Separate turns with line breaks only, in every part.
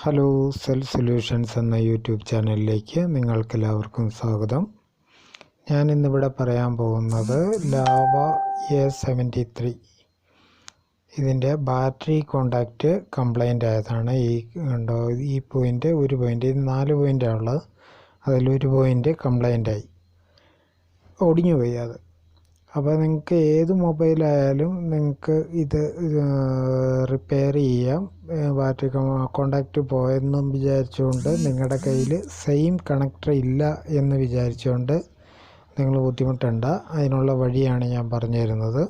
Hello, self solutions എന്ന YouTube ചാനലിലേക്ക് നിങ്ങൾക്കെല്ലാവർക്കും സ്വാഗതം. ഞാൻ ഇന്നിവിടെ പറയാൻ പോകുന്നത് ലാവ A73 ഇതിൻ്റെ ബാറ്ററി കോണ്ടാക്റ്റ് കംപ്ലൈൻ്റ് ആയതാണ്. ഈ പോയിൻ്റ്, ഒരു പോയിൻ്റ്, ഇത് 4 പോയിൻ്റാണ് ഉള്ളത്. അതിലൊരു പോയിൻ്റ് കംപ്ലൈൻ്റായി, ഒടിഞ്ഞു പോയി അത്. അപ്പോൾ നിങ്ങൾക്ക് ഏത് മൊബൈലായാലും നിങ്ങൾക്ക് ഇത് റിപ്പയർ ചെയ്യാം. ബാറ്ററി കോണ്ടാക്റ്റ് പോയെന്നും വിചാരിച്ചുകൊണ്ട് നിങ്ങളുടെ കയ്യിൽ സെയിം കണക്ടർ ഇല്ല എന്ന് വിചാരിച്ചുകൊണ്ട് നിങ്ങൾ ബുദ്ധിമുട്ടണ്ട. അതിനുള്ള വഴിയാണ് ഞാൻ പറഞ്ഞു തരുന്നത്.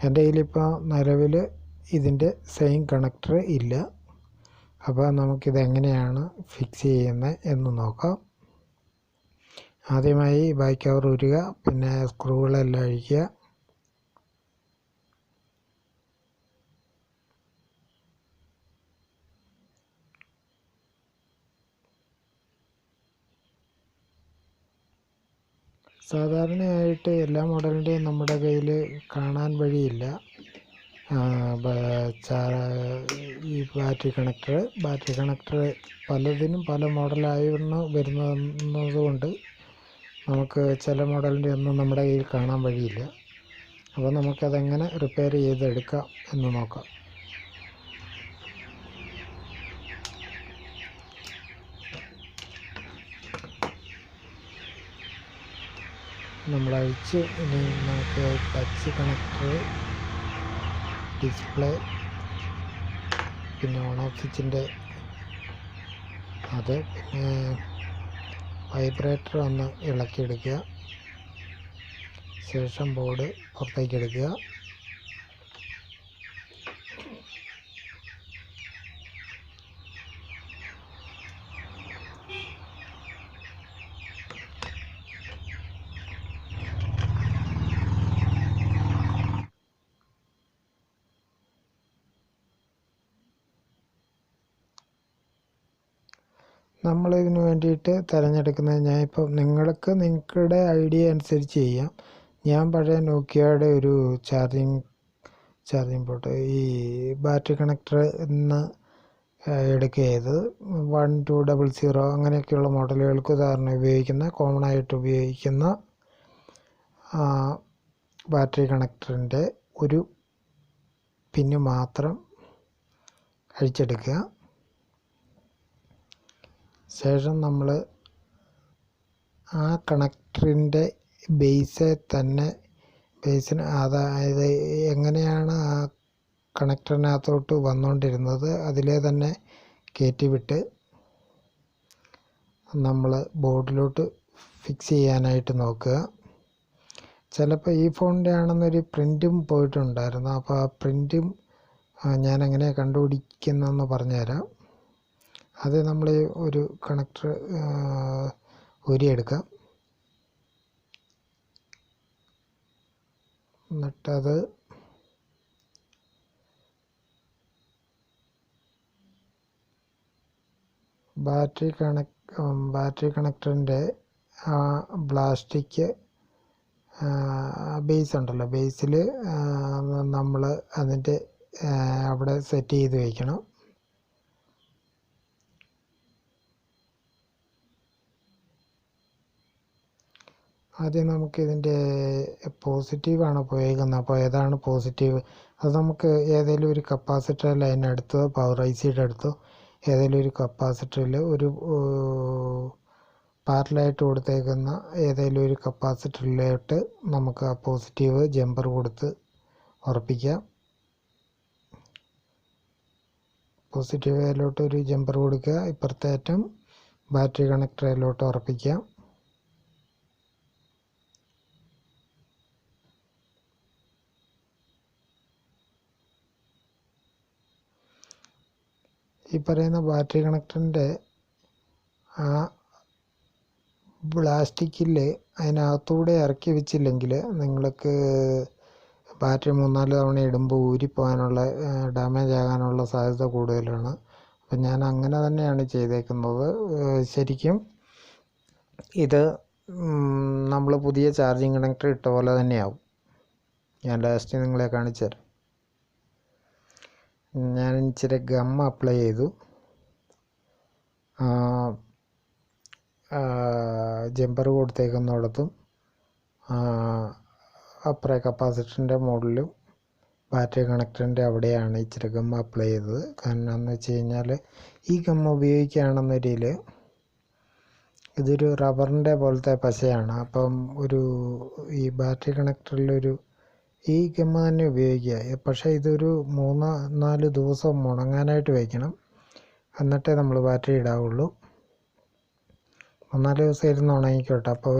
എൻ്റെ കയ്യിലിപ്പോൾ നിലവിൽ ഇതിൻ്റെ സെയിം കണക്ടർ ഇല്ല. അപ്പോൾ നമുക്കിതെങ്ങനെയാണ് ഫിക്സ് ചെയ്യുന്നത് എന്ന് നോക്കാം. ആദ്യമായി ബാക്ക് കവർ ഊരുക, പിന്നെ സ്ക്രൂകളെല്ലാം അഴിക്കുക. സാധാരണയായിട്ട് എല്ലാ മോഡലിൻ്റെയും നമ്മുടെ കയ്യിൽ കാണാൻ വഴിയില്ല ഈ ബാറ്ററി കണക്ടർ പലതിനും പല മോഡലായി വരുന്നത് കൊണ്ട് നമുക്ക് ചില മോഡലിൻ്റെ ഒന്നും നമ്മുടെ കയ്യിൽ കാണാൻ വഴിയില്ല. അപ്പോൾ നമുക്കതെങ്ങനെ റിപ്പയർ ചെയ്തെടുക്കാം എന്ന് നോക്കാം. നമ്മളഴിച്ച് ഇനി നമുക്ക് ടച്ച് കണക്ടർ, ഡിസ്പ്ലേ, പിന്നെ ഓൺ ഓഫ് സ്വിച്ചിൻ്റെ അത്, പിന്നെ വൈബ്രേറ്റർ ഒന്ന് ഇളക്കിയെടുക്കുക. ശേഷം ബോർഡ് പുറത്തേക്ക് എടുക്കുക. നമ്മളിതിന് വേണ്ടിയിട്ട് തിരഞ്ഞെടുക്കുന്നത്, ഞാനിപ്പോൾ നിങ്ങളുടെ ഐഡിയ അനുസരിച്ച് ചെയ്യാം. ഞാൻ പഴയ നോക്കിയയുടെ ഒരു ചാർജിങ് പോർട്ട്, ഈ ബാറ്ററി കണക്ടർ ഇന്ന് എടുക്കുക ചെയ്തത് 1200 അങ്ങനെയൊക്കെയുള്ള മോഡലുകൾക്ക് ഉദാഹരണം കോമൺ ആയിട്ട് ഉപയോഗിക്കുന്ന ബാറ്ററി കണക്ടറിൻ്റെ ഒരു പിന്ന് മാത്രം അഴിച്ചെടുക്കുക. ശേഷം നമ്മൾ ആ കണക്ടറിൻ്റെ ബേസിന് അതായത് എങ്ങനെയാണ് ആ കണക്ടറിനകത്തോട്ട് വന്നുകൊണ്ടിരുന്നത് അതിലെ തന്നെ കയറ്റിവിട്ട് നമ്മൾ ബോർഡിലോട്ട് ഫിക്സ് ചെയ്യാനായിട്ട് നോക്കുക. ചിലപ്പോൾ ഈ ഫോണിൻ്റെ ആണെന്നൊരു പ്രിൻറ്റും പോയിട്ടുണ്ടായിരുന്നു. അപ്പോൾ ആ പ്രിൻറ്റും ഞാൻ എങ്ങനെയാണ് കണ്ടുപിടിക്കുന്നതെന്ന് പറഞ്ഞുതരാം. അത് നമ്മൾ ഒരു കണക്ടർ ഊരിയെടുക്കാം. എന്നിട്ടത് ബാറ്ററി കണക്ടറിൻ്റെ പ്ലാസ്റ്റിക് ബേസ് ഉണ്ടല്ലോ, ബേസിൽ നമ്മൾ അതിൻ്റെ അവിടെ സെറ്റ് ചെയ്ത് വയ്ക്കണം. ആദ്യം നമുക്കിതിൻ്റെ പോസിറ്റീവാണ് പോയേക്കുന്നത്. അപ്പോൾ ഏതാണ് പോസിറ്റീവ്, അത് നമുക്ക് ഏതെങ്കിലും ഒരു കപ്പാസിറ്റർ ലൈനെടുത്തോ പവർ ഐസിയുടെ അടുത്തോ ഏതെങ്കിലും ഒരു കപ്പാസിറ്ററിൽ ഒരു പാരലായിട്ട് കൊടുത്തേക്കുന്ന ഏതെങ്കിലും ഒരു കപ്പാസിറ്ററിലോട്ട് നമുക്ക് ആ പോസിറ്റീവ് ജമ്പർ കൊടുത്ത് ഉറപ്പിക്കാം. പോസിറ്റീവിലോട്ട് ഒരു ജമ്പർ കൊടുക്കുക, ഇപ്പുറത്തെ അറ്റം ബാറ്ററി കണക്ടറിലോട്ട് ഉറപ്പിക്കാം. ഈ പറയുന്ന ബാറ്ററി കണക്ടറിൻ്റെ ആ പ്ലാസ്റ്റിക്കിൽ അതിനകത്തൂടെ ഇറക്കി വെച്ചില്ലെങ്കിൽ നിങ്ങൾക്ക് ബാറ്ററി 3-4 തവണ ഇടുമ്പോൾ ഊരിപ്പോകാനുള്ള, ഡാമേജ് ആകാനുള്ള സാധ്യത കൂടുതലാണ്. അപ്പം ഞാൻ അങ്ങനെ തന്നെയാണ് ചെയ്തേക്കുന്നത്. ശരിക്കും ഇത് നമ്മൾ പുതിയ ചാർജിങ് കണക്ടർ ഇട്ട പോലെ തന്നെയാവും. ഞാൻ ലാസ്റ്റ് നിങ്ങളെ കാണിച്ചു തരാം. ഞാൻ ഇച്ചിരി ഗം അപ്ലൈ ചെയ്തു. ജമ്പർ കൊടുത്തേക്കുന്നിടത്തും അപ്പുറേ കപ്പാസിറ്ററിൻ്റെ മുകളിലും ബാറ്ററി കണക്ടറിൻ്റെ അവിടെയാണ് ഇച്ചിരി ഗം അപ്ലൈ ചെയ്തത്. കാരണം എന്ന് വെച്ച് കഴിഞ്ഞാൽ ഈ ഗം ഉപയോഗിക്കുകയാണെന്നൊരിൽ ഇതൊരു റബ്ബറിൻ്റെ പോലത്തെ പശയാണ്. അപ്പം ഈ ബാറ്ററി കണക്ടറിലൊരു ഈ ഗം തന്നെ ഉപയോഗിക്കുക. പക്ഷേ ഇതൊരു 3-4 ദിവസം ഉണങ്ങാനായിട്ട് വയ്ക്കണം, എന്നിട്ടേ നമ്മൾ ബാറ്ററി ഇടാവുള്ളൂ. 3-4 ദിവസം ഇരുന്ന് ഉണങ്ങിക്കോട്ടെ. അപ്പോൾ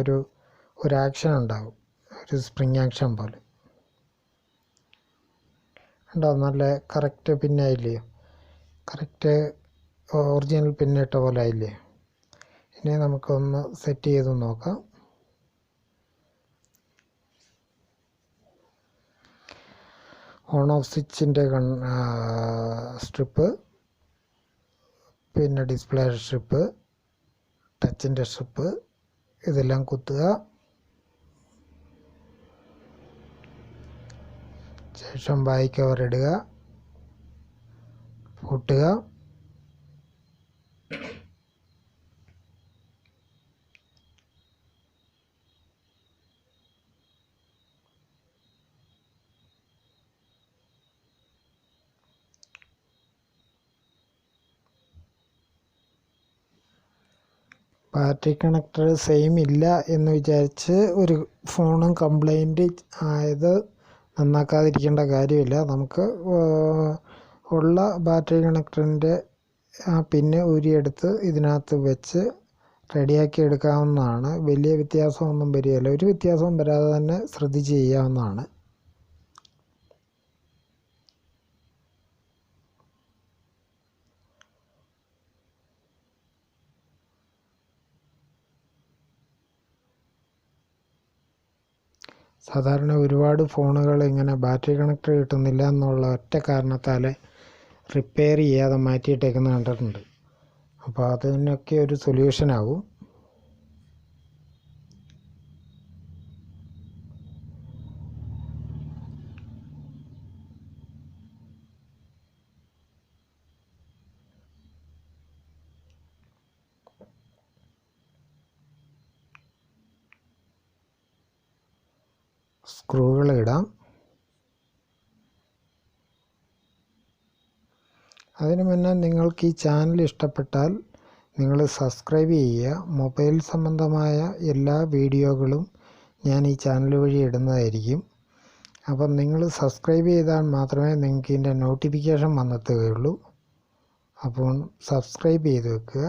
ഒരു ആക്ഷൻ ഉണ്ടാകും, ഒരു സ്പ്രിങ് ആക്ഷൻ പോലെ ഉണ്ടാവും. നല്ല കറക്റ്റ് പിന്നായില്ലേ, കറക്റ്റ് ഒറിജിനൽ പിന്നിട്ട പോലെ ആയില്ലേ. ഇനി നമുക്കൊന്ന് സെറ്റ് ചെയ്ത് നോക്കാം. ഓൺ ഓഫ് സ്വിച്ചിൻ്റെ സ്ട്രിപ്പ്, പിന്നെ ഡിസ്പ്ലേ സ്ട്രിപ്പ്, ടച്ചിൻ്റെ സ്ട്രിപ്പ്, ഇതെല്ലാം കുത്തുക. ശേഷം ബാക്ക് കവർ ഇടുക, പൊട്ടുക. ബാറ്ററി കണക്ടർ സെയിം ഇല്ല എന്ന് വിചാരിച്ച് ഒരു ഫോണും കംപ്ലൈൻറ്റ് ആയത് നന്നാക്കാതിരിക്കേണ്ട കാര്യമില്ല. നമുക്ക് ഉള്ള ബാറ്ററി കണക്ടറിൻ്റെ പിന്ന് ഊരിയെടുത്ത് ഇതിനകത്ത് വെച്ച് റെഡിയാക്കി എടുക്കാവുന്നതാണ്. വലിയ വ്യത്യാസമൊന്നും വരികയില്ല. ഒരു വ്യത്യാസവും വരാതെ തന്നെ ശ്രദ്ധിച്ച് ചെയ്യാവുന്നതാണ്. സാധാരണ ഒരുപാട് ഫോണുകൾ ഇങ്ങനെ ബാറ്ററി കണക്ടർ കിട്ടുന്നില്ല എന്നുള്ള ഒറ്റ കാരണത്താൽ റിപ്പയർ ചെയ്യാതെ മാറ്റിയിട്ടേക്കുന്നത് കണ്ടിട്ടുണ്ട്. അപ്പോൾ അതിനൊക്കെ ഒരു സൊല്യൂഷനാവും. സ്ക്രൂകൾ ഇടാം. അതിനു മുന്നേ നിങ്ങൾക്ക് ഈ ചാനൽ ഇഷ്ടപ്പെട്ടാൽ നിങ്ങൾ സബ്സ്ക്രൈബ് ചെയ്യുക. മൊബൈൽ സംബന്ധമായ എല്ലാ വീഡിയോകളും ഞാൻ ഈ ചാനൽ വഴി ഇടുന്നതായിരിക്കും. അപ്പം നിങ്ങൾ സബ്സ്ക്രൈബ് ചെയ്താൽ മാത്രമേ നിങ്ങൾക്ക് ഇതിൻ്റെ നോട്ടിഫിക്കേഷൻ വന്നെത്തുകയുള്ളൂ. അപ്പോൾ സബ്സ്ക്രൈബ് ചെയ്ത് വെക്കുക.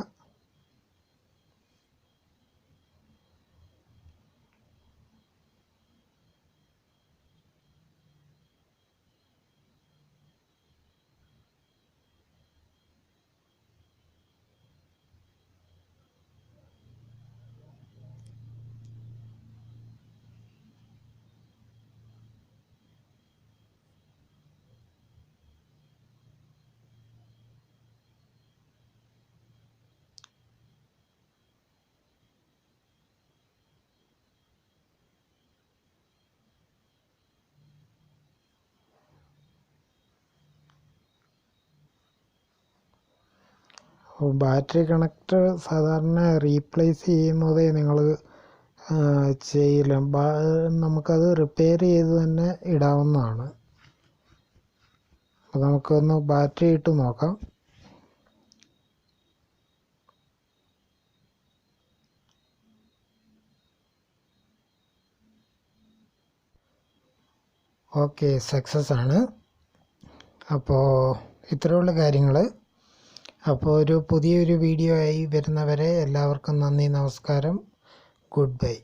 ബാറ്ററി കണക്ടർ സാധാരണ റീപ്ലേസ് ചെയ്യുന്നതേ നിങ്ങൾ ചെയ്യില്ല. നമുക്കത് റിപ്പയർ ചെയ്ത് തന്നെ ഇടാവുന്നതാണ്. അപ്പോൾ നമുക്കൊന്ന് ബാറ്ററി ഇട്ട് നോക്കാം. ഓക്കെ, സക്സസ് ആണ്. അപ്പോൾ ഇത്രയുള്ള കാര്യങ്ങൾ. അപ്പോൾ പുതിയൊരു വീഡിയോ ആയി വരുന്നവരെ എല്ലാവർക്കും നന്ദി, നമസ്കാരം, ഗുഡ് ബൈ.